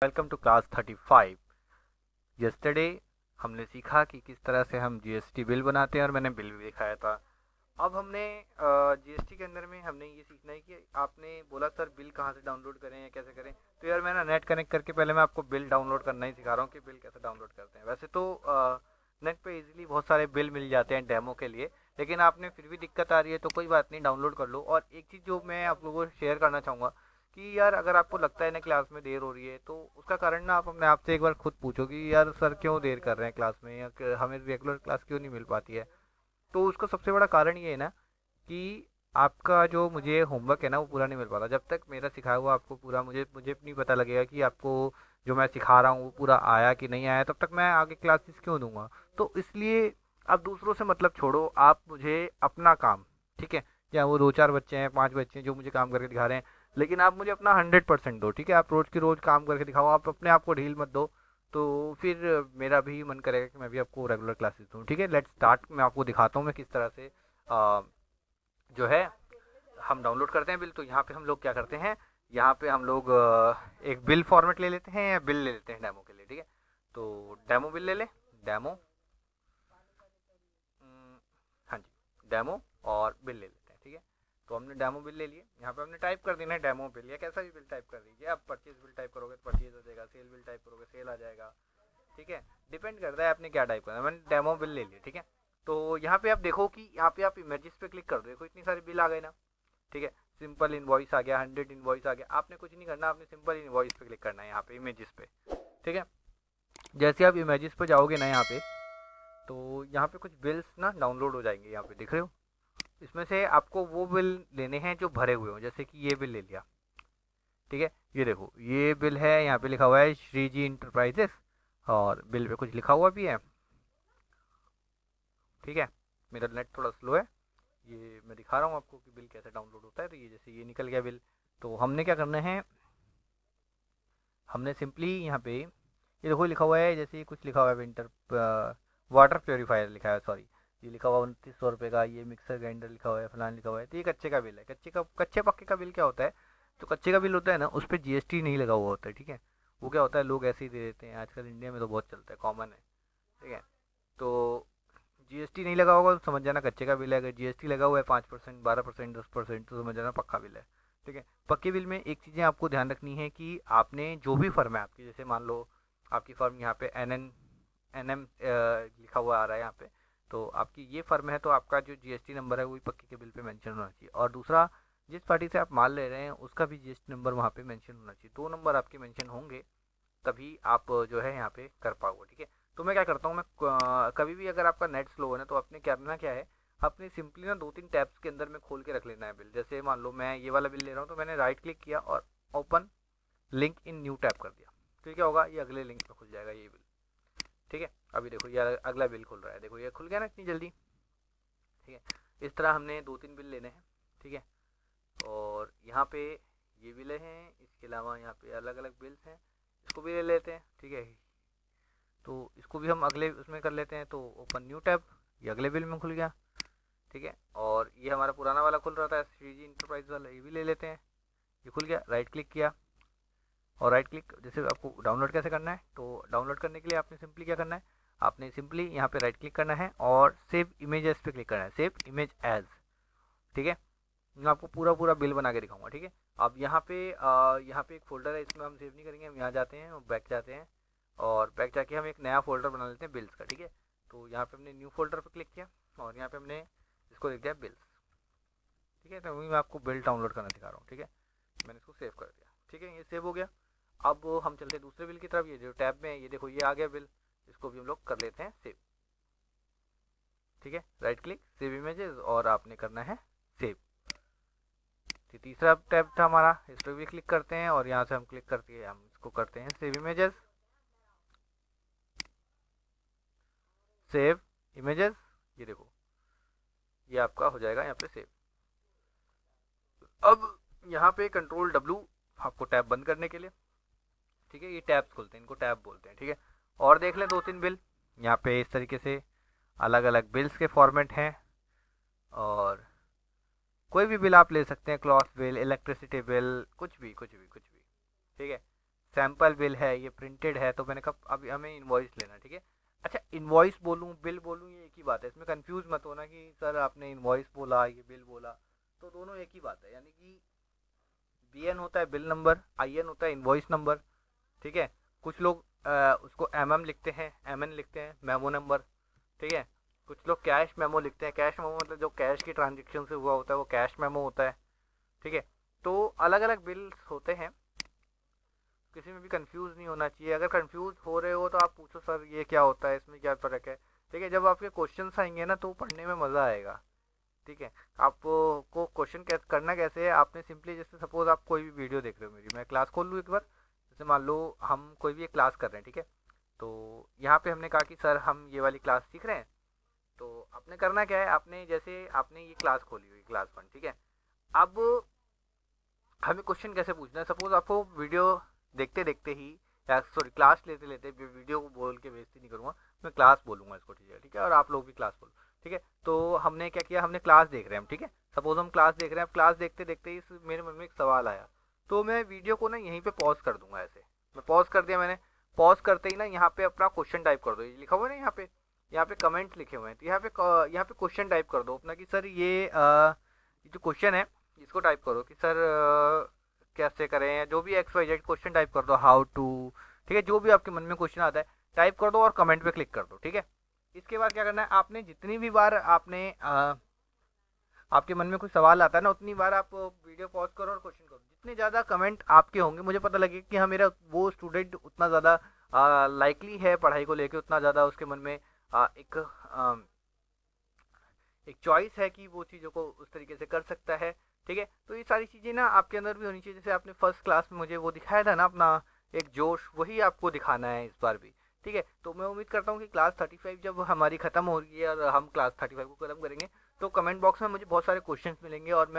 Welcome to class 35। Yesterday हमने सीखा कि किस तरह से हम जीएसटी बिल बनाते हैं और मैंने बिल भी दिखाया था। अब हमने जीएसटी के अंदर में हमने ये सीखना है कि आपने बोला सर बिल कहाँ से डाउनलोड करें या कैसे करें। तो यार मैं ना नेट कनेक्ट करके पहले मैं आपको बिल डाउनलोड करना ही सिखा रहा हूँ कि बिल कैसे डाउनलोड करते हैं। वैसे तो नेट पे इजीली बहुत सारे बिल मिल जाते हैं डेमो के लिए, लेकिन आपने फिर भी दिक्कत आ रही है तो कोई बात नहीं, डाउनलोड कर लो। और एक चीज़ जो मैं आप लोगों को शेयर करना चाहूँगा कि यार अगर आपको लगता है ना क्लास में देर हो रही है तो उसका कारण ना आप अपने आप से एक बार खुद पूछो कि यार सर क्यों देर कर रहे हैं क्लास में, या हमें रेगुलर क्लास क्यों नहीं मिल पाती है। तो उसका सबसे बड़ा कारण ये है ना कि आपका जो मुझे होमवर्क है ना वो पूरा नहीं मिल पाता। जब तक मेरा सिखाया हुआ आपको पूरा मुझे मुझे नहीं पता लगेगा कि आपको जो मैं सिखा रहा हूँ वो पूरा आया कि नहीं आया, तब तक मैं आगे क्लासेस क्यों दूंगा। तो इसलिए आप दूसरों से मतलब छोड़ो, आप मुझे अपना काम, ठीक है, या वो 2-4 बच्चे हैं 5 बच्चे हैं जो मुझे काम करके दिखा रहे हैं, लेकिन आप मुझे अपना 100% दो, ठीक है। आप रोज़ की रोज़ काम करके दिखाओ, आप अपने आप को ढील मत दो। तो फिर मेरा भी मन करेगा कि मैं भी आपको रेगुलर क्लासेस दूँ, ठीक है। Let's start. मैं आपको दिखाता हूँ मैं किस तरह से जो है हम डाउनलोड करते हैं बिल। तो यहाँ पे हम लोग क्या करते हैं, यहाँ पे हम लोग एक बिल फॉर्मेट ले लेते हैं या बिल ले लेते हैं डेमो के लिए, ठीक है। तो डेमो बिल ले लें, डेमो, हाँ जी, डेमो और बिल ले लेते हैं, ठीक है। तो हमने डेमो बिल ले लिए, यहाँ पे हमने टाइप कर देना है डेमो बिल या कैसा भी बिल टाइप कर दीजिए। आप परचेज बिल टाइप करोगे तो परचेज आ जाएगा, सेल बिल टाइप करोगे सेल आ जाएगा, ठीक है। डिपेंड करता है आपने क्या टाइप करना है। मैंने डेमो बिल ले लिया, ठीक है। तो यहाँ पे आप देखो कि यहाँ पे आप इमेजेस पे क्लिक कर दो, देखो इतनी सारी बिल आ गए ना, ठीक है। सिंपल इनवॉइस आ गया, 100 इनवॉइस आ गया। आपने कुछ नहीं करना, आपने सिंपल इनवॉइस पे क्लिक करना है यहाँ पे इमेजेस पे, ठीक है। जैसे आप इमेजेस पे जाओगे ना यहाँ पे, तो यहाँ पे कुछ बिल्स ना डाउनलोड हो जाएंगे, यहाँ पे दिख रहे हो। इसमें से आपको वो बिल लेने हैं जो भरे हुए हो, जैसे कि ये बिल ले लिया, ठीक है। ये देखो ये बिल है, यहाँ पे लिखा हुआ है श्री जी इंटरप्राइजेस और बिल पे कुछ लिखा हुआ भी है, ठीक है। मेरा नेट थोड़ा स्लो है, ये मैं दिखा रहा हूँ आपको कि बिल कैसे डाउनलोड होता है। तो ये जैसे ये निकल गया बिल, तो हमने क्या करना है, हमने सिंपली यहाँ पे ये देखो लिखा हुआ है, जैसे कुछ लिखा हुआ है विंटर वाटर प्योरीफायर लिखा है, सॉरी, ये लिखा हुआ 2900 रुपये का, ये मिक्सर ग्राइंडर लिखा हुआ है, फलान लिखा हुआ है। तो ये कच्चे का बिल है। कच्चे पक्के का बिल क्या होता है, जो कच्चे का बिल होता है ना उस पर जीएसटी नहीं लगा हुआ होता है, ठीक है। वो क्या होता है, लोग ऐसे ही दे देते हैं, आजकल इंडिया में तो बहुत चलता है, कॉमन है, ठीक है। तो जीएसटी नहीं लगा होगा तो समझ जाना कच्चे का बिल है। अगर जीएसटी लगा हुआ है 5%, 12%, 10%, तो समझ जाना पक्का बिल है, ठीक है। पक्के बिल में एक चीज़ें आपको ध्यान रखनी है कि आपने जो भी फर्म है आपकी, जैसे मान लो आपकी फर्म यहाँ पे एन एम लिखा हुआ आ रहा है यहाँ पे, तो आपकी ये फर्म है तो आपका जो जीएसटी नंबर है वही पक्के के बिल पे मेंशन होना चाहिए। और दूसरा, जिस पार्टी से आप माल ले रहे हैं उसका भी जीएसटी नंबर वहाँ पे मेंशन होना चाहिए। 2 नंबर आपके मेंशन होंगे तभी आप जो है यहाँ पे कर पाओगे, ठीक है। तो मैं क्या करता हूँ, मैं कभी भी अगर आपका नेट स्लो है ना तो आपने करना क्या है, आपने सिंपली ना 2-3 टैब्स के अंदर में खोल के रख लेना है बिल। जैसे मान लो मैं ये वाला बिल ले रहा हूँ तो मैंने राइट क्लिक किया और open link in new tab कर दिया, तो क्या होगा, ये अगले लिंक में खुल जाएगा ये बिल, ठीक है। अभी देखो ये अगला बिल खुल रहा है, देखो ये खुल गया ना इतनी जल्दी, ठीक है। इस तरह हमने 2-3 बिल लेने हैं, ठीक है। और यहाँ पे ये बिल हैं, इसके अलावा यहाँ पे अलग अलग बिल्स हैं, इसको भी ले लेते हैं, ठीक है। तो इसको भी हम अगले उसमें कर लेते हैं, तो ओपन न्यू टैब, ये अगले बिल में खुल गया, ठीक है। और ये हमारा पुराना वाला खुल रहा था श्रीजी इंटरप्राइज वाला, ये भी ले लेते हैं, ये खुल गया। राइट क्लिक किया और राइट क्लिक, जैसे आपको डाउनलोड कैसे करना है, तो डाउनलोड करने के लिए आपने सिंपली क्या करना है, आपने सिंपली यहाँ पे राइट क्लिक करना है और सेव इमेजेस पे क्लिक करना है, सेव इमेज एज, ठीक है। मैं आपको पूरा पूरा बिल बना के दिखाऊंगा, ठीक है। अब यहाँ पे एक फोल्डर है, इसमें हम सेव नहीं करेंगे, हम यहाँ जाते हैं और बैक जाते हैं, और बैक जाके हम एक नया फोल्डर बना लेते हैं बिल्स का, ठीक है। तो यहाँ पे हमने न्यू फोल्डर पर क्लिक किया और यहाँ पे हमने इसको लिख दिया बिल्स, ठीक है। तो वही मैं आपको बिल डाउनलोड करना सिखा रहा हूँ, ठीक है। मैंने इसको सेव कर दिया, ठीक है, ये सेव हो गया। अब हम चलते हैं दूसरे बिल की तरफ, ये जो टैब में है ये देखो ये आ गया बिल, इसको भी हम लोग कर लेते हैं सेव, ठीक है। राइट क्लिक, सेव इमेजेस, और आपने करना है सेव। तो तीसरा टैब था हमारा, इस पर भी क्लिक करते हैं और यहाँ से हम क्लिक करके हम इसको करते हैं सेव इमेजेस, सेव इमेजेस, ये देखो ये आपका हो जाएगा यहाँ पे सेव। अब यहाँ पे कंट्रोल डब्ल्यू आपको टैब बंद करने के लिए, ठीक है। ये टैब्स खुलते हैं, इनको टैब बोलते हैं, ठीक है। और देख लें 2-3 बिल, यहाँ पे इस तरीके से अलग अलग बिल्स के फॉर्मेट हैं, और कोई भी बिल आप ले सकते हैं, क्लॉथ बिल, इलेक्ट्रिसिटी बिल, कुछ भी कुछ भी कुछ भी, ठीक है। सैम्पल बिल है, ये प्रिंटेड है, तो मैंने कहा अभी हमें इन्वॉइस लेना, ठीक है। अच्छा, इन्वॉइस बोलूँ बिल बोलूँ ये एक ही बात है, इसमें कंफ्यूज मत होना कि सर आपने इन्वॉइस बोला ये बिल बोला, तो दोनों एक ही बात है। यानी कि BN होता है बिल नंबर, IN होता है इन्वॉइस नंबर, ठीक है। कुछ लोग उसको MM लिखते हैं, MN लिखते हैं, मेमो नंबर, ठीक है। कुछ लोग कैश मेमो लिखते हैं, कैश मेमो मतलब जो कैश की ट्रांजेक्शन से हुआ होता है वो कैश मेमो होता है, ठीक है। तो अलग अलग बिल्स होते हैं, किसी में भी कंफ्यूज नहीं होना चाहिए। अगर कंफ्यूज हो रहे हो तो आप पूछो सर ये क्या होता है, इसमें क्या फ़र्क है, ठीक है। जब आपके क्वेश्चंस आएंगे ना तो पढ़ने में मज़ा आएगा, ठीक है। आपको क्वेश्चन कैसे करना कैसे है, आपने सिंपली जैसे सपोज आप कोई भी वीडियो देख रहे हो मेरी, मैं क्लास खोल लूँ एक बार, जैसे मान लो हम कोई भी एक क्लास कर रहे हैं, ठीक है। तो यहाँ पे हमने कहा कि सर हम ये वाली क्लास सीख रहे हैं, तो आपने करना क्या है, आपने जैसे आपने ये क्लास खोली हुई क्लास 1, ठीक है। अब हमें क्वेश्चन कैसे पूछना है, सपोज आपको वीडियो देखते देखते ही, या सॉरी क्लास लेते लेते, वीडियो को बोल के बेइज्जती नहीं करूँगा, मैं क्लास बोलूँगा इसको, ठीक है, और आप लोग भी क्लास बोलो, ठीक है। तो हमने क्या किया, हमने क्लास देख रहे हैं हम, ठीक है। सपोज हम क्लास देख रहे हैं, अब क्लास देखते देखते ही मेरे मन में एक सवाल आया, तो मैं वीडियो को ना यहीं पे पॉज कर दूंगा, ऐसे मैं पॉज कर दिया मैंने। पॉज करते ही ना यहाँ पे अपना क्वेश्चन टाइप कर दो, ये लिखा हुआ है ना यहाँ पे कमेंट लिखे हुए हैं, तो यहाँ पे क्वेश्चन टाइप कर दो अपना कि सर ये जो क्वेश्चन है इसको टाइप करो कि सर कैसे करें, जो भी XYZ क्वेश्चन टाइप कर दो, हाउ टू, ठीक है। जो भी आपके मन में क्वेश्चन आता है टाइप कर दो और कमेंट पे क्लिक कर दो, ठीक है। इसके बाद क्या करना है, आपने जितनी भी बार आपके मन में कोई सवाल आता है ना, उतनी बार आप वीडियो पॉज करो और क्वेश्चन करो। जितने ज़्यादा कमेंट आपके होंगे, मुझे पता लगे कि हाँ मेरा वो स्टूडेंट उतना ज़्यादा लाइकली है पढ़ाई को लेके, उतना ज़्यादा उसके मन में एक चॉइस है कि वो चीज़ों को उस तरीके से कर सकता है, ठीक है। तो ये सारी चीज़ें ना आपके अंदर भी होनी चाहिए, जैसे आपने फर्स्ट क्लास में मुझे वो दिखाया था ना अपना एक जोश, वही आपको दिखाना है इस बार भी, ठीक है। तो मैं उम्मीद करता हूँ कि क्लास 35 जब हमारी ख़त्म हो रही है और हम क्लास 35 को ख़त्म करेंगे, तो कमेंट बॉक्स में मुझे बहुत सारे क्वेश्चंस मिलेंगे, और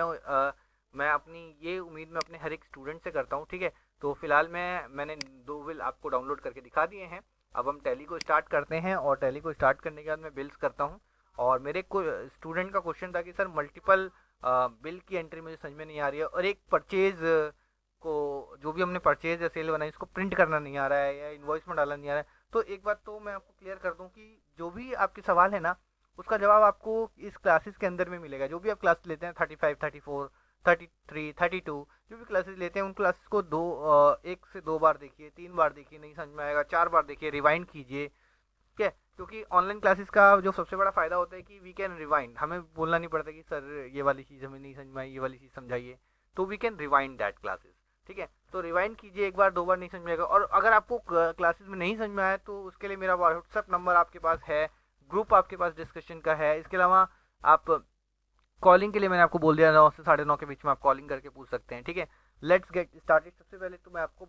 मैं अपनी ये उम्मीद मैं अपने हर एक स्टूडेंट से करता हूँ, ठीक है। तो फिलहाल मैंने 2 बिल आपको डाउनलोड करके दिखा दिए हैं। अब हम टैली को स्टार्ट करते हैं, और टैली को स्टार्ट करने के बाद मैं बिल्स करता हूँ। और मेरे को स्टूडेंट का क्वेश्चन था कि सर मल्टीपल बिल की एंट्री मुझे समझ में नहीं आ रही है, और एक परचेज को, जो भी हमने परचेज या सेल बनाई, इसको प्रिंट करना नहीं आ रहा है या इन्वॉइस में डालना नहीं आ रहा है। तो एक बात तो मैं आपको क्लियर कर दूं कि जो भी आपके सवाल है ना, उसका जवाब आपको इस क्लासेस के अंदर में मिलेगा। जो भी आप क्लास लेते हैं 35, 34, 33, 32, जो भी क्लासेस लेते हैं उन क्लासेस को 1 से 2 बार देखिए, 3 बार देखिए, नहीं समझ में आएगा 4 बार देखिए, रिवाइंड कीजिए, ठीक है। क्योंकि ऑनलाइन क्लासेस का जो सबसे बड़ा फ़ायदा होता है कि वी कैन रिवाइंड, हमें बोलना नहीं पड़ता कि सर ये वाली चीज़ हमें नहीं समझ में आई, ये वाली चीज़ समझाइए, तो we can rewind that classes, ठीक है। तो रिवाइंड कीजिए, एक बार 2 बार नहीं समझ में आएगा। और अगर आपको क्लासेस में नहीं समझ में आया तो उसके लिए मेरा व्हाट्सएप नंबर आपके पास है, ग्रुप आपके पास डिस्कशन का है। इसके अलावा आप कॉलिंग के लिए मैंने आपको बोल दिया, 9 से 9:30 के बीच में आप कॉलिंग करके पूछ सकते हैं, ठीक है। Let's get started. सबसे पहले तो मैं आपको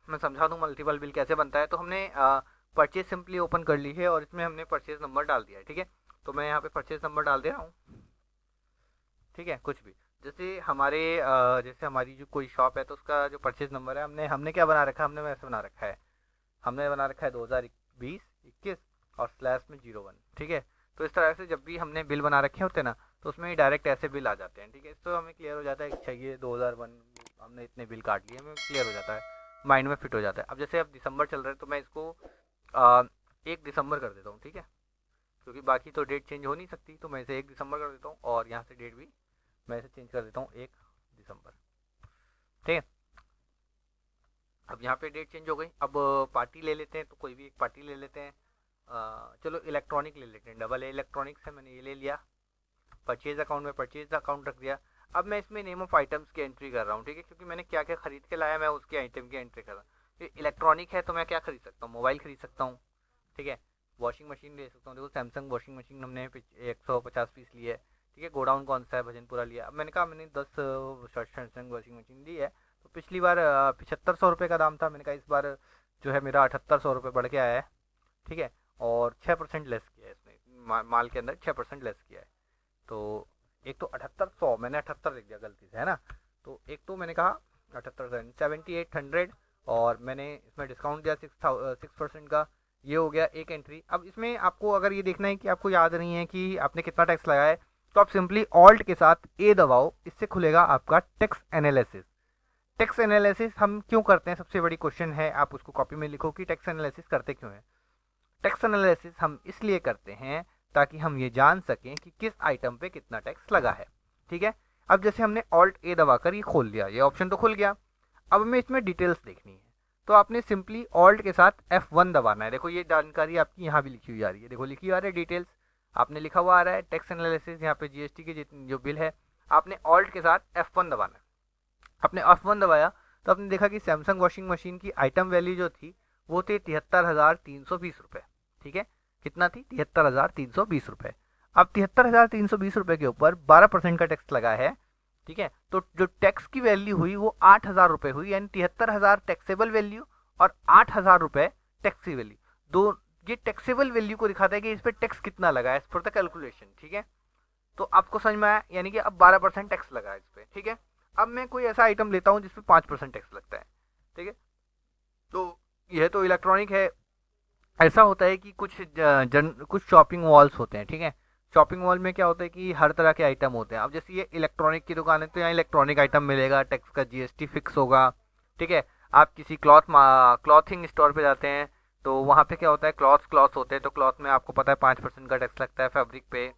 मैं समझा दूँ मल्टीपल बिल कैसे बनता है। तो हमने परचेज सिंपली ओपन कर ली है और इसमें हमने परचेज नंबर डाल दिया है, ठीक है। तो मैं यहाँ पे परचेज नंबर डाल दे रहा हूँ, ठीक है। कुछ भी जैसे जैसे हमारी जो कोई शॉप है तो उसका जो परचेज नंबर है, हमने क्या बना रखा है, हमने वैसे बना रखा है, हमने बना रखा है 2020-21 और स्लैश में 01, ठीक है। तो इस तरह से जब भी हमने बिल बना रखे होते हैं ना, तो उसमें डायरेक्ट ऐसे बिल आ जाते हैं, ठीक है। इससे हमें क्लियर हो जाता है कि चाहिए 2001, हमने इतने बिल काट लिए, हमें क्लियर हो जाता है, माइंड में फिट हो जाता है। अब जैसे अब दिसंबर चल रहा है तो मैं इसको 1 दिसंबर कर देता हूँ, ठीक है, क्योंकि बाकी तो डेट चेंज हो नहीं सकती, तो मैं इसे 1 दिसंबर कर देता हूँ, और यहाँ से डेट भी मैं इसे चेंज कर देता हूँ 1 दिसंबर, ठीक है। अब यहाँ पे डेट चेंज हो गई। अब पार्टी ले लेते हैं, तो कोई भी एक पार्टी ले लेते हैं। चलो इलेक्ट्रॉनिक ले लेते हैं, AA इलेक्ट्रॉनिक्स है, मैंने ये ले लिया। परचेज अकाउंट में परचेज अकाउंट रख दिया। अब मैं इसमें नेम ऑफ आइटम्स की एंट्री कर रहा हूँ, ठीक है, क्योंकि मैंने क्या क्या खरीद के लाया मैं उसके आइटम की एंट्री कर रहा हूँ। इलेक्ट्रॉनिक है तो मैं क्या खरीद सकता हूँ, मोबाइल खरीद सकता हूँ, ठीक है। वॉशिंग मशीन ले सकता हूँ, देखो सैमसंग वॉशिंग मशीन हमने 150 पीस लिए है, ठीक है। गोडाउन कौन सा है, भजनपुरा लिया। अब मैंने कहा मैंने 10 सैमसंग वॉशिंग मशीन ली है, तो पिछली बार 7500 रुपये का दाम था, मैंने कहा इस बार जो है मेरा 7800 रुपये बढ़ के आया है, ठीक है। और 6% लेस किया है इसमें, माल के अंदर 6% लेस किया है। तो एक तो 7800, मैंने 78 लिख दिया गलती से, है ना। तो एक तो मैंने कहा 7800, और मैंने इसमें डिस्काउंट दिया 6% का, ये हो गया एक एंट्री। अब इसमें आपको अगर ये देखना है कि आपको याद नहीं है कि आपने कितना टैक्स लगाया है, तो आप सिंपली ऑल्ट के साथ ए दबाओ, इससे खुलेगा आपका टैक्स एनालिसिस। टैक्स एनालिसिस हम क्यों करते हैं, सबसे बड़ी क्वेश्चन है, आप उसको कॉपी में लिखो कि टैक्स एनालिसिस करते क्यों हैं। टैक्स एनालिसिस हम इसलिए करते हैं ताकि हम ये जान सकें कि किस आइटम पे कितना टैक्स लगा है। ठीक है, अब जैसे हमने ऑल्ट ए दबाकर ये खोल लिया, ये ऑप्शन तो खुल गया। अब हमें इसमें डिटेल्स देखनी है, तो आपने सिंपली ऑल्ट के साथ F1 दबाना है। देखो ये जानकारी आपकी यहाँ भी लिखी हुई आ रही है, देखो लिखी हुई आ रही है डिटेल्स, आपने लिखा हुआ आ रहा है टैक्स एनालिसिस, यहाँ पे जीएसटी के जो बिल है, आपने ऑल्ट के साथ F1 दबाना है। आपने F1 दबाया तो आपने देखा कि सैमसंग वॉशिंग मशीन की आइटम वैल्यू जो थी वो थी 73,320 रुपये। ठीक है, कितना थी, 73,320 रुपये। अब 73,320 रुपये के ऊपर 12% का टैक्स लगा है। ठीक है, तो जो टैक्स की वैल्यू हुई वो 8,000 रुपये हुई, यानी 73,000 टैक्सेबल वैल्यू और 8,000 रुपये टैक्स वैल्यू। दो ये टैक्सेबल वैल्यू को दिखाता है कि इस पर टैक्स कितना लगा है, एज पर द कैलकुलेशन। ठीक है, तो आपको समझ में आया, यानी कि अब 12% टैक्स लगा है इस पर। ठीक है, अब मैं कोई ऐसा आइटम लेता हूँ जिसपे 5% टैक्स लगता है। ठीक है, तो यह तो इलेक्ट्रॉनिक है। ऐसा होता है कि कुछ शॉपिंग मॉल्स होते हैं। ठीक है, शॉपिंग मॉल में क्या होता है कि हर तरह के आइटम होते हैं। अब जैसे ये इलेक्ट्रॉनिक की दुकान है तो यहाँ इलेक्ट्रॉनिक आइटम मिलेगा, टैक्स का जीएसटी फिक्स होगा। ठीक है, आप किसी क्लॉथिंग स्टोर पे जाते हैं तो वहाँ पे क्या होता है, क्लॉथ होते हैं, तो क्लॉथ में आपको पता है 5% का टैक्स लगता है फैब्रिक पे।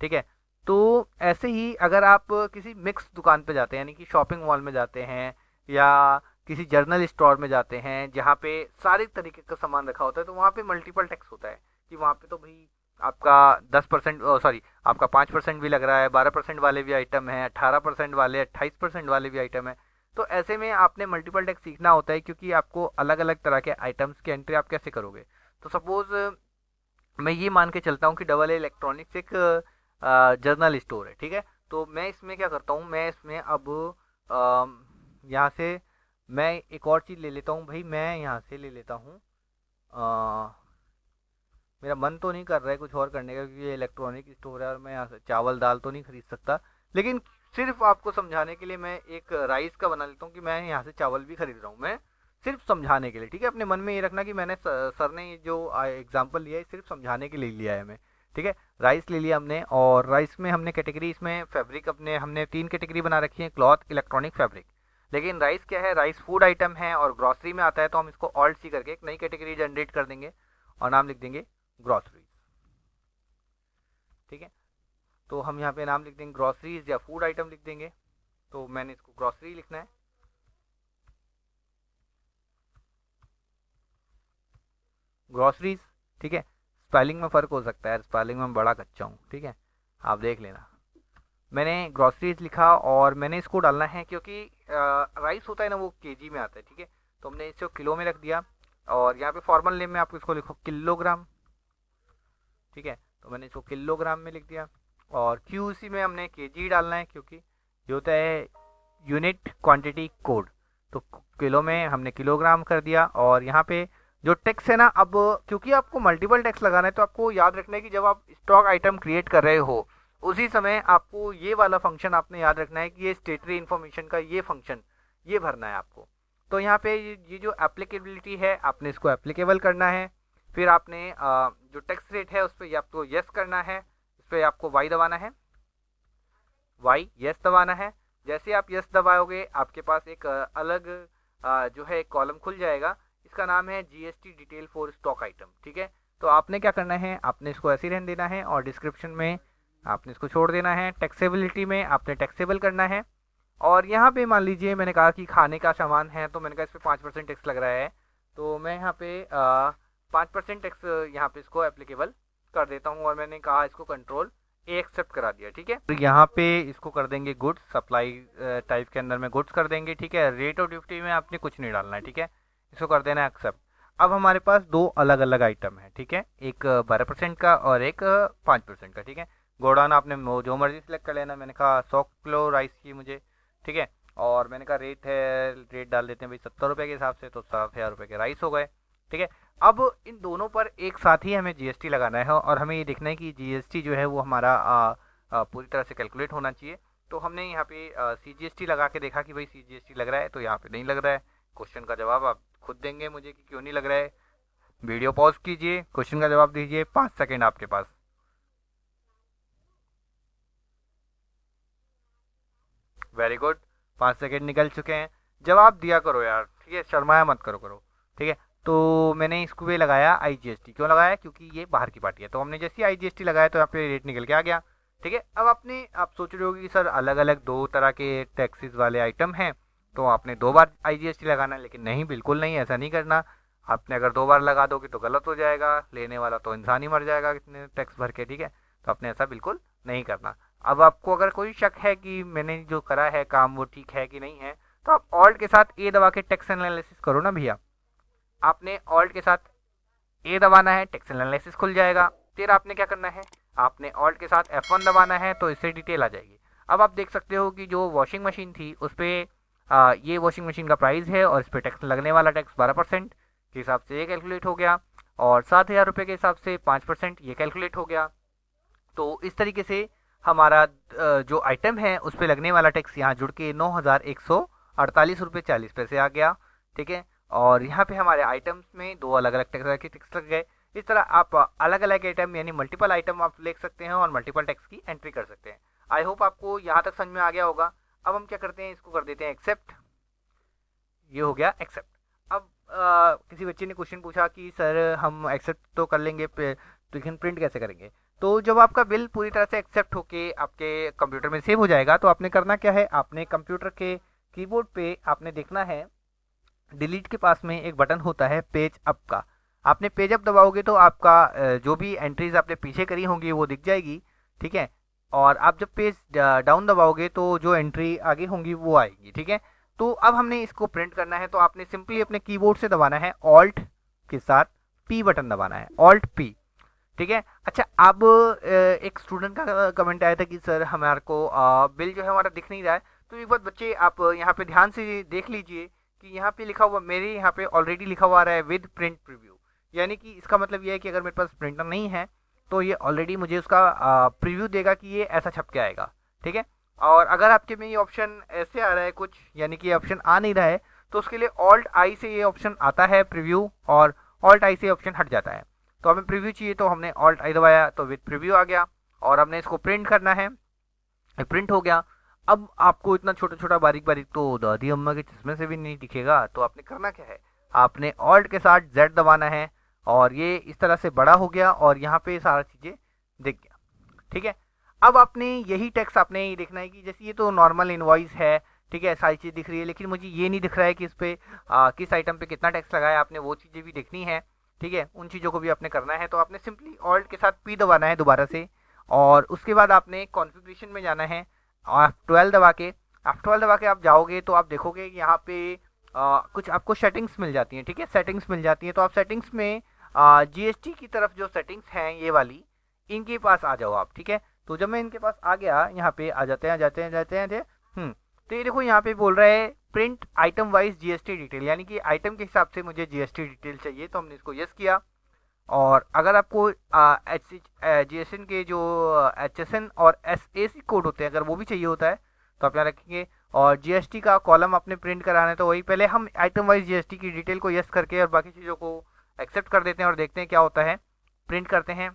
ठीक है, तो ऐसे ही अगर आप किसी मिक्स दुकान पे जाते हैं, यानी कि शॉपिंग मॉल में जाते हैं या किसी जर्नल स्टोर में जाते हैं जहाँ पे सारे तरीके का सामान रखा होता है, तो वहाँ पे मल्टीपल टैक्स होता है कि वहाँ पे तो भाई आपका 10% सॉरी आपका 5% भी लग रहा है, 12% वाले भी आइटम है, 18% वाले, 28% वाले भी आइटम है। तो ऐसे में आपने मल्टीपल टैक्स सीखना होता है, क्योंकि आपको अलग अलग तरह के आइटम्स की एंट्री आप कैसे करोगे। तो सपोज मैं ये मान के चलता हूँ कि डबल ए इलेक्ट्रॉनिक्स एक जर्नल स्टोर है। ठीक है, तो मैं इसमें क्या करता हूँ, मैं इसमें अब यहाँ से मैं एक और चीज़ ले लेता हूँ भाई, मैं यहाँ से ले लेता हूँ, मेरा मन तो नहीं कर रहा है कुछ और करने का, क्योंकि ये इलेक्ट्रॉनिक स्टोर है और मैं यहाँ से चावल दाल तो नहीं खरीद सकता। लेकिन सिर्फ आपको समझाने के लिए मैं एक राइस का बना लेता हूँ कि मैं यहाँ से चावल भी खरीद रहा हूँ, मैं सिर्फ समझाने के लिए। ठीक है, अपने मन में ये रखना कि मैंने सर ने ये जो एग्जाम्पल लिया है सिर्फ समझाने के लिए लिया है मैं। ठीक है, राइस ले लिया हमने, और राइस में हमने कैटेगरी, इसमें फैब्रिक अपने हमने 3 कैटेगरी बना रखी है, क्लॉथ, इलेक्ट्रॉनिक, फैब्रिक। लेकिन राइस क्या है, राइस फूड आइटम है और ग्रॉसरी में आता है, तो हम इसको ऑल्ट सी करके एक नई कैटेगरी जनरेट कर देंगे और नाम लिख देंगे ग्रॉसरीज। ठीक है, तो हम यहाँ पे नाम लिख देंगे ग्रॉसरीज या फूड आइटम लिख देंगे, तो मैंने इसको ग्रॉसरी लिखना है, ग्रॉसरीज। ठीक है, स्पेलिंग में फ़र्क हो सकता है, स्पेलिंग में बड़ा कच्चा हूँ। ठीक है, आप देख लेना। मैंने ग्रॉसरीज लिखा और मैंने इसको डालना है क्योंकि राइस होता है ना वो केजी में आता है। ठीक है, तो हमने इसको किलो में रख दिया, और यहाँ पे फॉर्मल नेम में आप इसको लिखो किलोग्राम। ठीक है, तो मैंने इसको किलोग्राम में लिख दिया, और क्यूसी में हमने केजी डालना है क्योंकि ये होता है यूनिट क्वांटिटी कोड। तो किलो में हमने किलोग्राम कर दिया, और यहाँ पे जो टैक्स है ना, अब क्योंकि आपको मल्टीपल टैक्स लगाना है तो आपको याद रखना है कि जब आप स्टॉक आइटम क्रिएट कर रहे हो उसी समय आपको ये वाला फंक्शन आपने याद रखना है कि ये स्टेटरी इन्फॉर्मेशन का ये फंक्शन ये भरना है आपको। तो यहाँ पे ये जो एप्लीकेबिलिटी है आपने इसको एप्लीकेबल करना है। फिर आपने जो टैक्स रेट है उस पर आपको यस करना है, इस पर आपको वाई दबाना है, वाई यस दबाना है। जैसे आप यस दबाओगे आपके पास एक अलग जो है एक कॉलम खुल जाएगा, इसका नाम है GST detail for stock item. ठीक है, तो आपने क्या करना है, आपने इसको ऐसे ही रहने देना है और डिस्क्रिप्शन में आपने इसको छोड़ देना है। टैक्सेबिलिटी में आपने टैक्सेबल करना है, और यहाँ पे मान लीजिए मैंने कहा कि खाने का सामान है तो मैंने कहा इस पर 5% टैक्स लग रहा है, तो मैं यहाँ पे 5% टैक्स यहाँ पे इसको एप्लीकेबल कर देता हूँ, और मैंने कहा इसको कंट्रोल ए एक्सेप्ट करा दिया। ठीक है, तो यहाँ पे इसको कर देंगे गुड्स, सप्लाई टाइप के अंदर में गुड्स कर देंगे। ठीक है, रेट और ड्यूटी में आपने कुछ नहीं डालना है। ठीक है, इसको कर देना है एक्सेप्ट। अब हमारे पास दो अलग अलग आइटम है। ठीक है, एक 12% का और एक 5% का। ठीक है, गोडाउन आपने जो मर्जी सिलेक्ट कर लेना, मैंने कहा 100 किलो राइस की मुझे। ठीक है, और मैंने कहा रेट डाल देते हैं भाई 70 रुपये के हिसाब से, तो 7000 रुपये के राइस हो गए। ठीक है, अब इन दोनों पर एक साथ ही हमें जीएसटी लगाना है, और हमें ये देखना है कि जीएसटी जो है वो हमारा पूरी तरह से कैलकुलेट होना चाहिए। तो हमने यहाँ पे सीजीएसटी लगा के देखा कि भाई सीजीएसटी लग रहा है, तो यहाँ पे नहीं लग रहा है। क्वेश्चन का जवाब आप खुद देंगे मुझे कि क्यों नहीं लग रहा है। वीडियो पॉज कीजिए, क्वेश्चन का जवाब दीजिए, 5 सेकेंड आपके पास। वेरी गुड, 5 सेकेंड निकल चुके हैं। जवाब दिया करो यार, ठीक है, शर्माया मत करो। ठीक है, तो मैंने इसको पे लगाया IGST। क्यों लगाया? क्योंकि ये बाहर की पार्टी है। तो हमने जैसे ही IGST लगाया तो यहाँ पे रेट निकल के आ गया। ठीक है, अब आप सोच रहे हो कि सर अलग अलग दो तरह के टैक्सेस वाले आइटम हैं, तो आपने 2 बार IGST लगाना है। लेकिन नहीं, बिल्कुल नहीं, ऐसा नहीं करना। आपने अगर 2 बार लगा दोगे तो गलत हो जाएगा, लेने वाला तो इंसान ही मर जाएगा इतने टैक्स भर के। ठीक है, तो आपने ऐसा बिल्कुल नहीं करना। अब आपको अगर कोई शक है कि मैंने जो करा है काम वो ठीक है कि नहीं है, तो आप ऑल्ट के साथ ए दबा के टैक्स एनालिसिस करो ना भैया। आपने ऑल्ट के साथ ए दबाना है, टैक्स एनालिसिस खुल जाएगा। फिर आपने क्या करना है, आपने ऑल्ट के साथ F1 दबाना है, तो इससे डिटेल आ जाएगी। अब आप देख सकते हो कि जो वॉशिंग मशीन थी उस पर ये वॉशिंग मशीन का प्राइस है और इस पर टैक्स लगने वाला टैक्स 12% के हिसाब से ये कैलकुलेट हो गया, और 7,000 रुपये के हिसाब से 5% ये कैलकुलेट हो गया। तो इस तरीके से हमारा जो आइटम है उस पर लगने वाला टैक्स यहाँ जुड़ के 9,148 रुपये 40 पैसे आ गया। ठीक है, और यहाँ पे हमारे आइटम्स में 2 अलग अलग टैक्स लग गए। इस तरह आप अलग अलग आइटम यानी मल्टीपल आइटम आप लिख सकते हैं और मल्टीपल टैक्स की एंट्री कर सकते हैं। आई होप आपको यहाँ तक समझ में आ गया होगा। अब हम क्या करते हैं, इसको कर देते हैं एक्सेप्ट। ये हो गया एक्सेप्ट। अब किसी बच्चे ने क्वेश्चन पूछा कि सर हम एक्सेप्ट तो कर लेंगे लेकिन प्रिंट कैसे करेंगे? तो जब आपका बिल पूरी तरह से एक्सेप्ट होके आपके कंप्यूटर में सेव हो जाएगा तो आपने करना क्या है, आपने कंप्यूटर के कीबोर्ड पे आपने देखना है डिलीट के पास में एक बटन होता है पेज अप का। आपने पेज अप दबाओगे तो आपका जो भी एंट्रीज आपने पीछे करी होंगी वो दिख जाएगी। ठीक है, और आप जब पेज डाउन दबाओगे तो जो एंट्री आगे होंगी वो आएगी। ठीक है, तो अब हमने इसको प्रिंट करना है, तो आपने सिंपली अपने कीबोर्ड से दबाना है ऑल्ट के साथ P बटन दबाना है, ऑल्ट P। ठीक है, अच्छा अब एक स्टूडेंट का कमेंट आया था कि सर हमारे को बिल जो है हमारा दिख नहीं रहा है। तो एक बात बच्चे आप यहाँ पे ध्यान से देख लीजिए कि यहाँ पे लिखा हुआ, मेरे यहाँ पे ऑलरेडी लिखा हुआ आ रहा है विद प्रिंट प्रीव्यू। यानी कि इसका मतलब ये है कि अगर मेरे पास प्रिंटर नहीं है तो ये ऑलरेडी मुझे उसका प्रीव्यू देगा कि ये ऐसा छप के आएगा। ठीक है, और अगर आपके में ये ऑप्शन ऐसे आ रहा है कुछ, यानी कि ऑप्शन आ नहीं रहा है, तो उसके लिए ऑल्ट आई से ये ऑप्शन आता है प्रीव्यू, और ऑल्ट आई से ऑप्शन हट जाता है। तो हमें प्रीव्यू चाहिए तो हमने ऑल्ट आई दबाया तो विद प्रीव्यू आ गया, और हमने इसको प्रिंट करना है, प्रिंट हो गया। अब आपको इतना छोटा छोटा बारीक बारीक तो दादी अम्मा के चश्मे से भी नहीं दिखेगा, तो आपने करना क्या है, आपने ऑल्ट के साथ Z दबाना है, और ये इस तरह से बड़ा हो गया और यहाँ पे सारा चीज़ें दिख गया। ठीक है, अब आपने यही टैक्स आपने ये देखना है कि जैसे ये तो नॉर्मल इनवॉइस है, ठीक है, सारी चीज़ दिख रही है, लेकिन मुझे ये नहीं दिख रहा है कि इस पर किस आइटम पे कितना टैक्स लगाया आपने, वो चीज़ें भी देखनी है। ठीक है, उन चीज़ों को भी आपने करना है, तो आपने सिंपली ऑल्ट के साथ P दबाना है दोबारा से, और उसके बाद आपने कॉन्फ़िगरेशन में जाना है, F12 दबा के। F12 दबा के आप जाओगे तो आप देखोगे कि यहाँ पे कुछ आपको सेटिंग्स मिल जाती हैं। ठीक है, सेटिंग्स मिल जाती हैं, तो आप सेटिंग्स में GST की तरफ जो सेटिंग्स हैं ये वाली, इनके पास आ जाओ आप। ठीक है, तो जब मैं इनके पास आ गया, यहाँ पे आ जाते हैं जाते हैं जाते हैं तो ये देखो यहाँ पे बोल रहा है print item wise GST detail, यानी कि आइटम के हिसाब से मुझे GST डिटेल चाहिए, तो हमने इसको यस किया। और अगर आपको GSN के जो HSN और SAC कोड होते हैं अगर वो भी चाहिए होता है तो आप यहाँ रखेंगे, और GST का कॉलम आपने प्रिंट कराना है, तो वही पहले हम आइटम वाइज GST की डिटेल को यस करके और बाकी चीज़ों को एक्सेप्ट कर देते हैं और देखते हैं क्या होता है। प्रिंट करते हैं,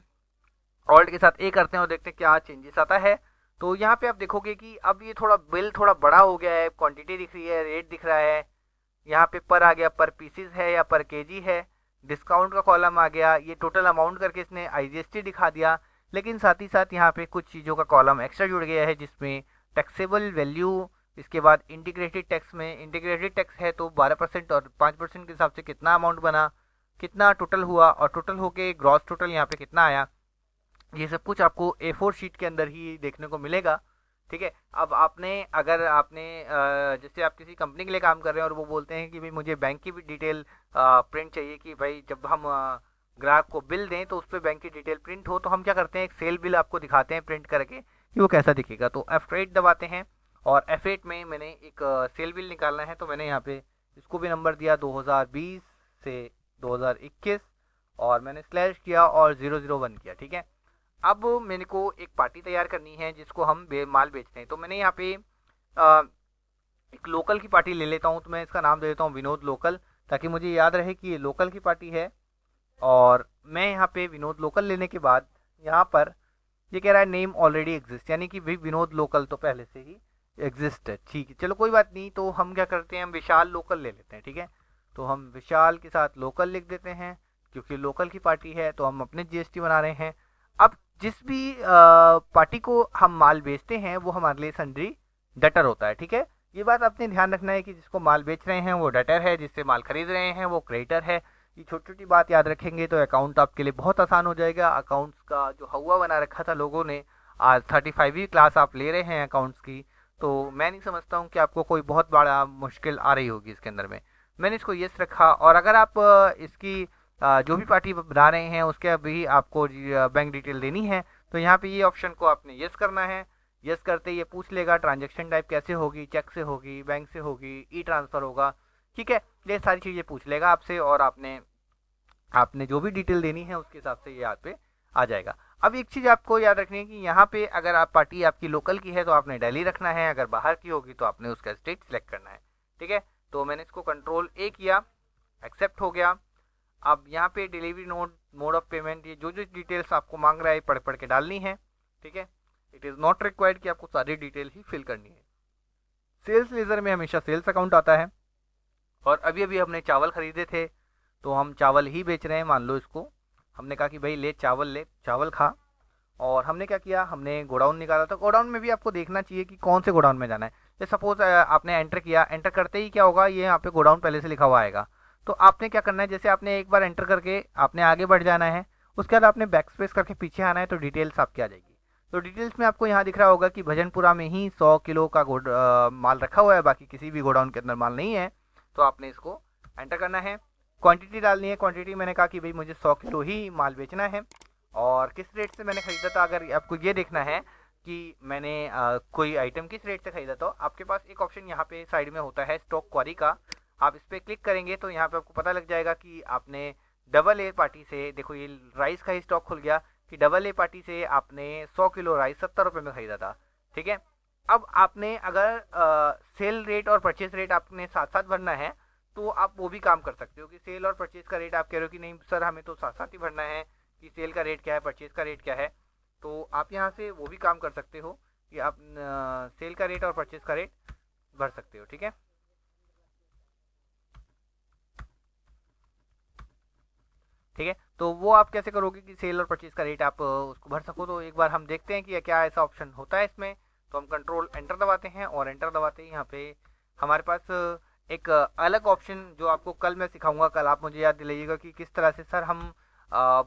ऑल्ट के साथ A करते हैं और देखते हैं क्या चेंजेस आता है। तो यहाँ पे आप देखोगे कि अब ये थोड़ा बिल थोड़ा बड़ा हो गया है, क्वांटिटी दिख रही है, रेट दिख रहा है, यहाँ पे पर आ गया, पर पीसीज है या पर केजी है, डिस्काउंट का कॉलम आ गया, ये टोटल अमाउंट करके इसने IGST दिखा दिया। लेकिन साथ ही साथ यहाँ पे कुछ चीज़ों का कॉलम एक्स्ट्रा जुड़ गया है जिसमें टैक्सेबल वैल्यू, इसके बाद इंटीग्रेटेड टैक्स में इंटीग्रेटेड टैक्स है तो 12% और 5% के हिसाब से कितना अमाउंट बना, कितना टोटल हुआ, और टोटल होके ग्रॉस टोटल यहाँ पे कितना आया, ये सब कुछ आपको A4 शीट के अंदर ही देखने को मिलेगा। ठीक है, अब आपने अगर आपने जैसे आप किसी कंपनी के लिए काम कर रहे हैं और वो बोलते हैं कि भाई मुझे बैंक की भी डिटेल प्रिंट चाहिए, कि भाई जब हम ग्राहक को बिल दें तो उस पर बैंक की डिटेल प्रिंट हो, तो हम क्या करते हैं, एक सेल बिल आपको दिखाते हैं प्रिंट करके कि वो कैसा दिखेगा। तो F8 दबाते हैं, और F8 में मैंने एक सेल बिल निकालना है, तो मैंने यहाँ पे इसको भी नंबर दिया 2020 से 2021, और मैंने स्लैश किया और 001 किया। ठीक है, अब मेरे को एक पार्टी तैयार करनी है जिसको हम माल बेचते हैं, तो मैंने यहाँ पे एक लोकल की पार्टी ले लेता हूँ, तो मैं इसका नाम दे देता हूँ विनोद लोकल, ताकि मुझे याद रहे कि ये लोकल की पार्टी है। और मैं यहाँ पे विनोद लोकल लेने के बाद यहाँ पर ये कह रहा है नेम ऑलरेडी एग्जिस्ट, यानी कि भाई विनोद लोकल तो पहले से ही एग्जिस्ट है, ठीक है, चलो कोई बात नहीं। तो हम क्या करते हैं, हम विशाल लोकल ले लेते हैं, ठीक है। तो हम विशाल के साथ लोकल लिख देते हैं, क्योंकि लोकल की पार्टी है तो हम अपने जीएसटी बना रहे हैं। अब जिस भी पार्टी को हम माल बेचते हैं वो हमारे लिए सन्ड्री डेटर होता है, ठीक है। ये बात आपने ध्यान रखना है कि जिसको माल बेच रहे हैं वो डेटर है, जिससे माल खरीद रहे हैं वो क्रेडिटर है। ये छोटी छोटी बात याद रखेंगे तो अकाउंट आपके लिए बहुत आसान हो जाएगा। अकाउंट्स का जो हवा बना रखा था लोगों ने, आज 35वीं क्लास आप ले रहे हैं अकाउंट्स की, तो मैं नहीं समझता हूँ कि आपको कोई बहुत बड़ा मुश्किल आ रही होगी इसके अंदर में। मैंने इसको यस रखा। और अगर आप इसकी जो भी पार्टी बना रहे हैं उसके भी आपको बैंक डिटेल देनी है, तो यहाँ पे ये ऑप्शन को आपने यस करना है। यस करते ये पूछ लेगा ट्रांजैक्शन टाइप कैसे होगी, चेक से होगी, बैंक से होगी, ई ट्रांसफ़र होगा, ठीक है। ये सारी चीज़ें पूछ लेगा आपसे, और आपने आपने जो भी डिटेल देनी है उसके हिसाब से ये यहाँ पे आ जाएगा। अब एक चीज़ आपको याद रखनी है कि यहाँ पे अगर आप पार्टी आपकी लोकल की है तो आपने दिल्ली रखना है, अगर बाहर की होगी तो आपने उसका स्टेट सेलेक्ट करना है, ठीक है। तो मैंने इसको कंट्रोल ए किया, एक्सेप्ट हो गया। अब यहाँ पे delivery node, mode of payment, ये जो जो डिटेल्स आपको मांग रहा है पढ़ पढ़ के डालनी है, ठीक है। इट इज़ नॉट रिक्वायर्ड कि आपको सारी डिटेल ही फिल करनी है। सेल्स लेजर में हमेशा सेल्स अकाउंट आता है, और अभी अभी हमने चावल खरीदे थे तो हम चावल ही बेच रहे हैं। मान लो इसको हमने कहा कि भाई ले, चावल खा, और हमने क्या किया, हमने गोडाउन निकाला। तो गोडाउन में भी आपको देखना चाहिए कि कौन से गोडाउन में जाना है। जैसे सपोज आपने एंटर किया, एंटर करते ही क्या होगा, ये यहाँ पे गोडाउन पहले से लिखा हुआ आएगा। तो आपने क्या करना है, जैसे आपने एक बार एंटर करके आपने आगे बढ़ जाना है, उसके बाद आपने बैक स्पेस करके पीछे आना है, तो डिटेल्स आपकी आ जाएगी। तो डिटेल्स में आपको यहाँ दिख रहा होगा कि भजनपुरा में ही 100 किलो का माल रखा हुआ है, बाकी किसी भी गोडाउन के अंदर माल नहीं है। तो आपने इसको एंटर करना है, क्वांटिटी डालनी है। क्वांटिटी मैंने कहा कि भाई मुझे 100 किलो ही माल बेचना है, और किस रेट से मैंने खरीदा था। अगर आपको ये देखना है कि मैंने कोई आइटम किस रेट से खरीदा, तो आपके पास एक ऑप्शन यहाँ पे साइड में होता है स्टॉक क्वारी का। आप इस पर क्लिक करेंगे तो यहाँ पे आपको पता लग जाएगा कि आपने डबल ए पार्टी से, देखो ये राइस का ही स्टॉक खुल गया कि डबल ए पार्टी से आपने 100 किलो राइस 70 रुपये में खरीदा था, ठीक है। अब आपने अगर सेल रेट और परचेज रेट आपने साथ साथ भरना है तो आप वो भी काम कर सकते हो कि सेल और परचेज का रेट आप कह रहे हो कि नहीं सर हमें तो साथ साथ ही भरना है कि सेल का रेट क्या है, परचेज का रेट क्या है। तो आप यहाँ से वो भी काम कर सकते हो कि आप सेल का रेट और परचेज का रेट भर सकते हो, ठीक है। ठीक है, तो वो आप कैसे करोगे कि सेल और परचेज का रेट आप उसको भर सको। तो एक बार हम देखते हैं कि क्या ऐसा ऑप्शन होता है इसमें। तो हम कंट्रोल एंटर दबाते हैं, और एंटर दबाते ही यहाँ पे हमारे पास एक अलग ऑप्शन जो आपको कल मैं सिखाऊंगा, कल आप मुझे याद दिलाइएगा कि किस तरह से सर हम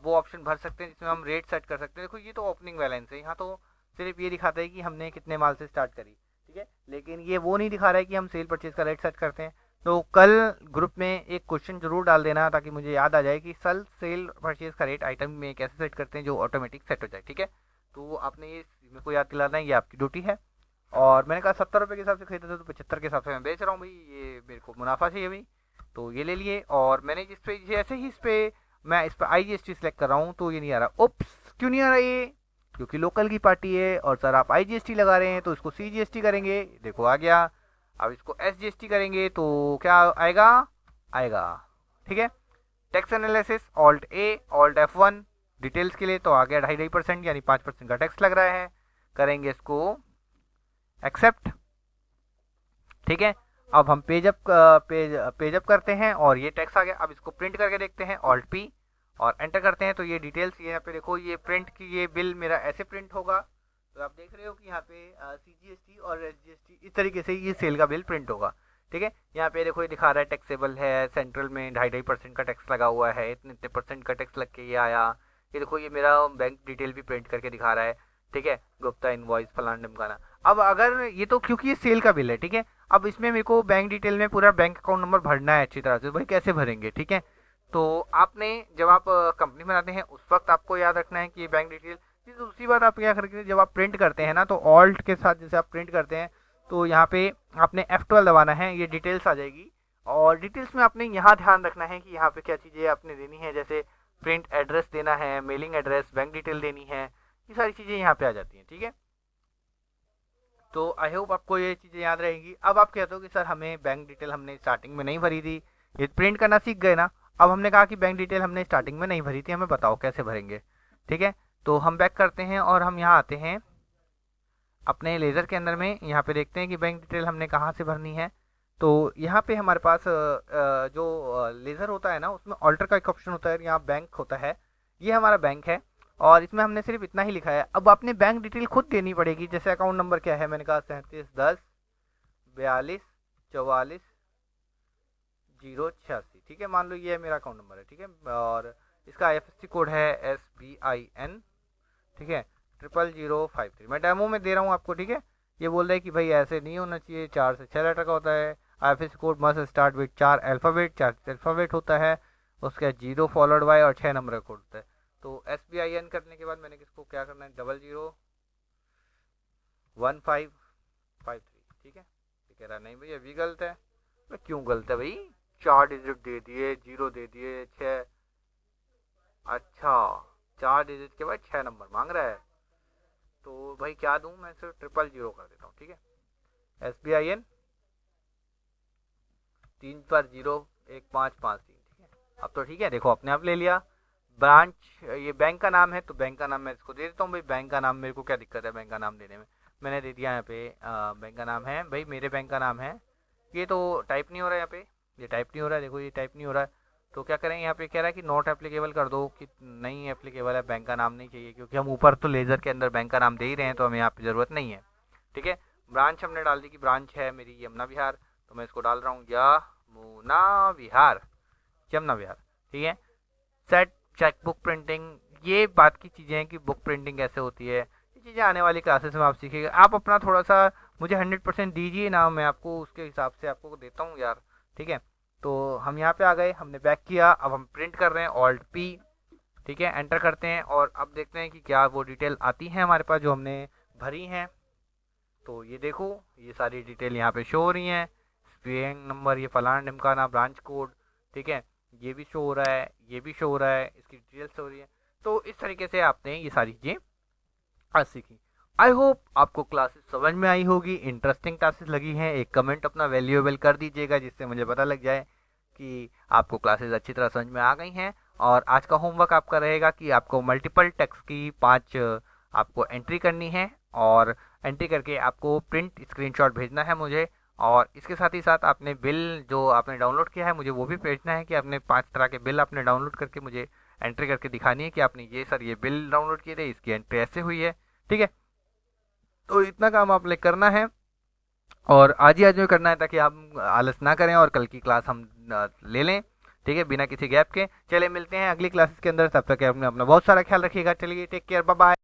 वो ऑप्शन भर सकते हैं जिसमें हम रेट सेट कर सकते हैं। देखो ये तो ओपनिंग बैलेंस है, यहाँ तो सिर्फ ये दिखाता है कि हमने कितने माल से स्टार्ट करी, ठीक है, लेकिन ये वो नहीं दिखा रहा है कि हम सेल परचेज का रेट सेट करते हैं। तो कल ग्रुप में एक क्वेश्चन जरूर डाल देना ताकि मुझे याद आ जाए कि सल सेल परचेज का रेट आइटम में कैसे सेट करते हैं जो ऑटोमेटिक सेट हो जाए, ठीक है। तो आपने ये मेरे को याद दिलाना है, ये आपकी ड्यूटी है। और मैंने कहा 70 रुपये के हिसाब से खरीदा था तो 75 के हिसाब से मैं बेच रहा हूँ भाई, ये मेरे को मुनाफा चाहिए भाई, तो ये ले लिए। और मैंने जिस पे जैसे ही मैं इस पर IGST सेलेक्ट कर रहा हूँ तो ये नहीं आ रहा। उप्स, क्यों नहीं आ रहा ये, क्योंकि लोकल की पार्टी है और सर आप IGST लगा रहे हैं तो इसको CGST करेंगे, देखो आ गया। अब इसको SGST करेंगे तो क्या आएगा, ठीक है। Tax analysis alt A alt F1 details के लिए, तो आ गया 2.5% यानी 5% का टैक्स लग रहा है। करेंगे इसको एक्सेप्ट, ठीक है। अब हम पेज अप करते हैं और ये टैक्स आ गया। अब इसको प्रिंट करके देखते हैं, ऑल्ट P और एंटर करते हैं तो ये डिटेल्स यहाँ पे देखो, ये प्रिंट की ये बिल मेरा ऐसे प्रिंट होगा। तो आप देख रहे हो कि यहाँ पे CGST और SGST इस तरीके से ये सेल का बिल प्रिंट होगा, ठीक है। यहाँ पे देखो ये दिखा रहा है टैक्सेबल है, सेंट्रल में 2.5% का टैक्स लगा हुआ है, इतने इतने % का टैक्स लग के ये आया। ये देखो ये मेरा बैंक डिटेल भी प्रिंट करके दिखा रहा है, ठीक है, गुप्ता इनवॉइस फलाना ढिमकाना। अब अगर ये तो क्योंकि ये सेल का बिल है, ठीक है, अब इसमें मेरे को बैंक डिटेल में पूरा बैंक अकाउंट नंबर भरना है अच्छी तरह से। भाई कैसे भरेंगे, ठीक है। तो आपने जब आप कंपनी बनाते हैं उस वक्त आपको याद रखना है कि बैंक डिटेल। दूसरी बात आप क्या करके जब आप प्रिंट करते हैं ना, तो ऑल्ट के साथ जैसे आप प्रिंट करते हैं तो यहाँ पे आपने F12 दबाना है, ये डिटेल्स आ जाएगी। और डिटेल्स में आपने यहाँ ध्यान रखना है कि यहाँ पे क्या चीज़ें आपने देनी है, जैसे प्रिंट एड्रेस देना है, मेलिंग एड्रेस, बैंक डिटेल देनी है, ये सारी चीज़ें यहाँ पे आ जाती हैं, ठीक है। तो आई होप आपको ये चीज़ें याद रहेंगी। अब आप कहते हो कि सर हमें बैंक डिटेल हमने स्टार्टिंग में नहीं भरी थी, ये प्रिंट करना सीख गए ना। अब हमने कहा कि बैंक डिटेल हमने स्टार्टिंग में नहीं भरी थी, हमें बताओ कैसे भरेंगे, ठीक है। तो हम बैक करते हैं और हम यहाँ आते हैं अपने लेज़र के अंदर में यहाँ पे देखते हैं कि बैंक डिटेल हमने कहाँ से भरनी है। तो यहाँ पे हमारे पास जो लेज़र होता है ना, उसमें ऑल्टर का एक ऑप्शन होता है, यहाँ बैंक होता है, ये हमारा बैंक है और इसमें हमने सिर्फ इतना ही लिखा है। अब अपने बैंक डिटेल खुद देनी पड़ेगी। जैसे अकाउंट नंबर क्या है, मैंने कहा 371042 086, ठीक है, मान लो ये है मेरा अकाउंट नंबर है, ठीक है। और इसका IFSC कोड है SBIN, ठीक है, 00053। मैं डेमो में दे रहा हूँ आपको, ठीक है। ये बोल रहा है कि भाई ऐसे नहीं होना चाहिए, 4 से 6 लेटर का होता है। IFSC code must start with 4 alphabet होता है, उसका 0 फॉलोड बाय और 6 नंबर का कोड होता है। तो SBIN करने के बाद मैंने किसको क्या करना है, 001553, ठीक है। ये कह रहा नहीं भैया भी गलत है। मैं क्यों गलत है भाई, 4 डिजिट दे दिए, 0 दे दिए, 6, अच्छा 4 डिजिट के बाद 6 नंबर मांग रहा है। तो भाई क्या दूं, मैं सिर्फ 000 कर देता हूँ, ठीक है। SBIN 3 पर 0 1 5 5 3, ठीक है। अब तो ठीक है, देखो अपने आप ले लिया। ब्रांच, ये बैंक का नाम है तो बैंक का नाम मैं इसको दे देता हूँ भाई। बैंक का नाम मेरे को क्या दिक्कत है बैंक का नाम देने में, मैंने दे दिया यहाँ पे। बैंक का नाम है भाई, मेरे बैंक का नाम है। ये तो टाइप नहीं हो रहा है यहाँ पे, ये टाइप नहीं हो रहा है, देखो ये टाइप नहीं हो रहा है। तो क्या करें, यहाँ पे कह रहा है कि नॉट एप्लीकेबल कर दो, कि नहीं एप्लीकेबल है, बैंक का नाम नहीं चाहिए, क्योंकि हम ऊपर तो लेज़र के अंदर बैंक का नाम दे ही रहे हैं, तो हमें यहाँ पे ज़रूरत नहीं है, ठीक है। ब्रांच हमने डाल दी कि ब्रांच है मेरी यमुना विहार, तो मैं इसको डाल रहा हूँ यमुना विहार, यमुना विहार, ठीक है। सेट चेकबुक प्रिंटिंग, ये बात की चीज़ें हैं कि बुक प्रिंटिंग कैसे होती है, ये चीज़ें आने वाली क्लासेस में आप सीखिएगा। आप अपना थोड़ा सा मुझे 100% दीजिए ना, मैं आपको उसके हिसाब से आपको देता हूँ यार, ठीक है। तो हम यहाँ पे आ गए, हमने बैक किया, अब हम प्रिंट कर रहे हैं Alt+P, ठीक है, एंटर करते हैं और अब देखते हैं कि क्या वो डिटेल आती है हमारे पास जो हमने भरी हैं। तो ये देखो, ये सारी डिटेल यहाँ पे शो हो रही हैं, स्पेलिंग नंबर, ये फलाना ढिमकाना, ब्रांच कोड, ठीक है, ये भी शो हो रहा है, ये भी शो हो रहा है, इसकी डिटेल्स हो रही है। तो इस तरीके से आपने ये सारी चीज़ें आज सीखी। आई होप आपको क्लासेस समझ में आई होगी, इंटरेस्टिंग क्लासेस लगी हैं। एक कमेंट अपना वैल्यूएबल कर दीजिएगा, जिससे मुझे पता लग जाए कि आपको क्लासेस अच्छी तरह समझ में आ गई हैं। और आज का होमवर्क आपका रहेगा कि आपको मल्टीपल टेक्स्ट की 5 आपको एंट्री करनी है, और एंट्री करके आपको प्रिंट स्क्रीनशॉट भेजना है मुझे। और इसके साथ ही साथ आपने बिल जो आपने डाउनलोड किया है मुझे वो भी भेजना है, कि आपने 5 तरह के बिल आपने डाउनलोड करके मुझे एंट्री करके दिखानी है कि आपने ये सर ये बिल डाउनलोड किए थे, इसकी एंट्री ऐसे हुई है, ठीक है। तो इतना काम आपने करना है और आज ही आज में करना है, ताकि हम आलस ना करें और कल की क्लास हम ले लें, ठीक है, बिना किसी गैप के। चले मिलते हैं अगली क्लासेस के अंदर, तब तक अपने अपना बहुत सारा ख्याल रखिएगा। चलिए, टेक केयर, बाय बाय।